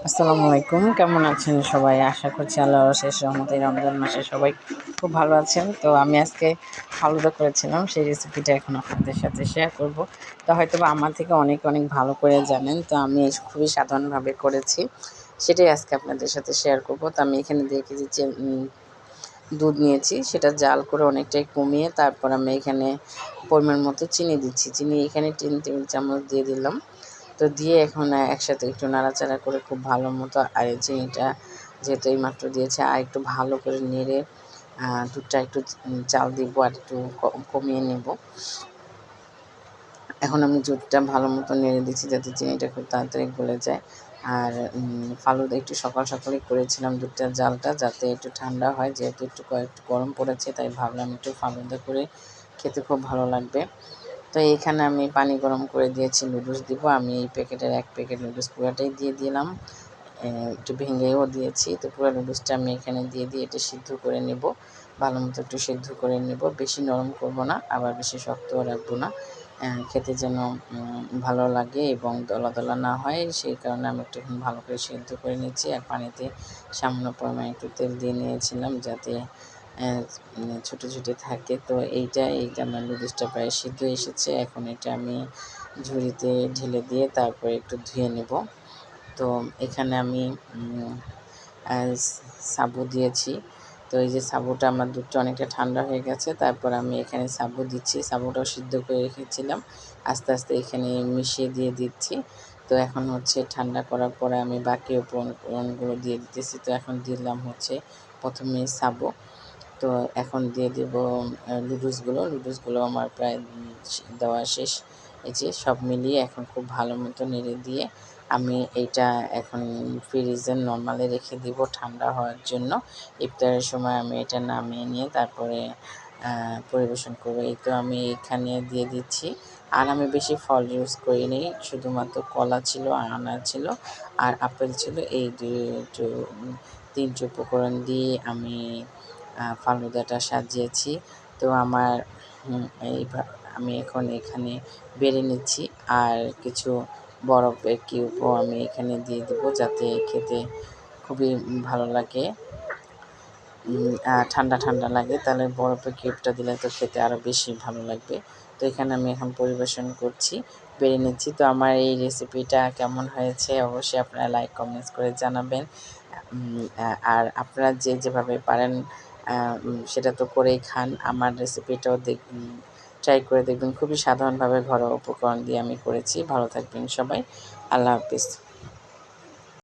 আসসালামু আলাইকুম, কেমন আছেন সবাই? আশা করছি আল্লাহর শেষ রহমতে রমজান মাসে সবাই খুব ভালো আছেন। তো আমি আজকে ফালুদা করেছিলাম, সেই রেসিপিটা এখন আপনাদের সাথে শেয়ার করব। তো হয়তো বা আমার থেকে অনেক অনেক ভালো করে জানেন, তো আমি খুবই সাধারণভাবে করেছি, সেটাই আজকে আপনাদের সাথে শেয়ার করব। তো আমি এখানে 1.5 কেজি দুধ নিয়েছি, সেটা জাল করে অনেকটাই কমিয়ে তারপর আমি এখানে পরিমাণ মতো চিনি দিচ্ছি। চিনি এখানে 3 টেবিল চামচ দিয়ে দিলাম। তো দিয়ে এখন একসাথে একটু নাড়াচাড়া করে খুব ভালো মতো, আর এই চিনিটা যেহেতু এইমাত্র দিয়েছে, আর একটু ভালো করে নেড়ে দুধটা একটু জাল দিব আর একটু কমিয়ে নেব। এখন আমি দুধটা ভালো মতো নেড়ে দিচ্ছি যাতে চিনিটা খুব তাড়াতাড়ি গলে যায়। আর ফালুদা একটু সকাল সকালই করেছিলাম দুধটার জালটা, যাতে একটু ঠান্ডা হয়, যেহেতু একটু গরম পড়েছে, তাই ভাবলাম একটু ফালুদা করে খেতে খুব ভালো লাগবে। তো এইখানে আমি পানি গরম করে দিয়েছি, নুডলস দিব। আমি এই প্যাকেটের 1 প্যাকেট নুডলস পুরোটাই দিয়ে দিলাম, একটু ভেঙেও দিয়েছি। তো পুরো নুডলসটা আমি এখানে দিয়ে এটা সিদ্ধ করে নেব, ভালো মতো একটু সিদ্ধ করে নেব। বেশি নরম করব না, আবার বেশি শক্তও রাখবো না, খেতে যেন ভালো লাগে এবং দলা দলা না হয়, সেই কারণে আমি একটু ভালো করে সিদ্ধ করে নিচ্ছি। আর পানিতে সামান্য পরিমাণে একটু তেল দিয়ে নিয়েছিলাম, যাতে ছুটে ছুটে থাকে। তো এইটা আমার নুডলসটা প্রায় সিদ্ধ এসেছে। এখন এটা আমি ঝুড়িতে ঢেলে দিয়ে তারপরে একটু ধুয়ে নেব। তো এখানে আমি সাবু দিয়েছি। তো এই যে সাবুটা, আমার দুধটা অনেকটা ঠান্ডা হয়ে গেছে, তারপর আমি এখানে সাবু দিচ্ছি। সাবুটাও সিদ্ধ করে রেখেছিলাম, আস্তে আস্তে এখানে মিশিয়ে দিয়ে দিচ্ছি। তো এখন হচ্ছে ঠান্ডা করার পরে আমি বাকি উপকরণগুলো দিয়ে দিতেছি। তো এখন দিলাম হচ্ছে প্রথমে সাবু। তো এখন দিয়ে দেব লুডুসগুলো আমার প্রায় দেওয়া শেষ। এই যে সব মিলিয়ে এখন খুব ভালো মতো নেড়ে দিয়ে আমি এইটা এখন ফ্রিজে নরমালে রেখে দিব ঠান্ডা হওয়ার জন্য। ইফতারের সময় আমি এটা নামিয়ে নিয়ে তারপরে পরিবেশন করব। এই তো আমি এখানে দিয়ে দিচ্ছি। আর আমি বেশি ফল ইউজ করিনি, শুধুমাত্র কলা ছিল, আনার ছিল আর আপেল ছিল। এই 3টি উপকরণ দিয়ে আমি ফালুদাটা সাজিয়েছি। তো আমার আমি এখন এখানে বেড়ে নিচ্ছি, আর কিছু বরফের কিউবও আমি এখানে দিয়ে দেবো, যাতে খেতে খুবই ভালো লাগে, ঠান্ডা ঠান্ডা লাগে। তাহলে বরফের কিউবটা দিলে তো খেতে আরও বেশি ভালো লাগবে। তো এখানে আমি এখন পরিবেশন করছি, বেড়ে নিচ্ছি। তো আমার এই রেসিপিটা কেমন হয়েছে অবশ্যই আপনারা লাইক কমেন্টস করে জানাবেন। আর আপনারা যেভাবে পারেন সেটা তো করেই খান। আমার রেসিপিটাও ট্রাই করে দেখবেন, খুবই সাধারণভাবে ঘরোয়া উপকরণ দিয়ে আমি করেছি। ভালো থাকবেন সবাই, আল্লাহ হাফিজ।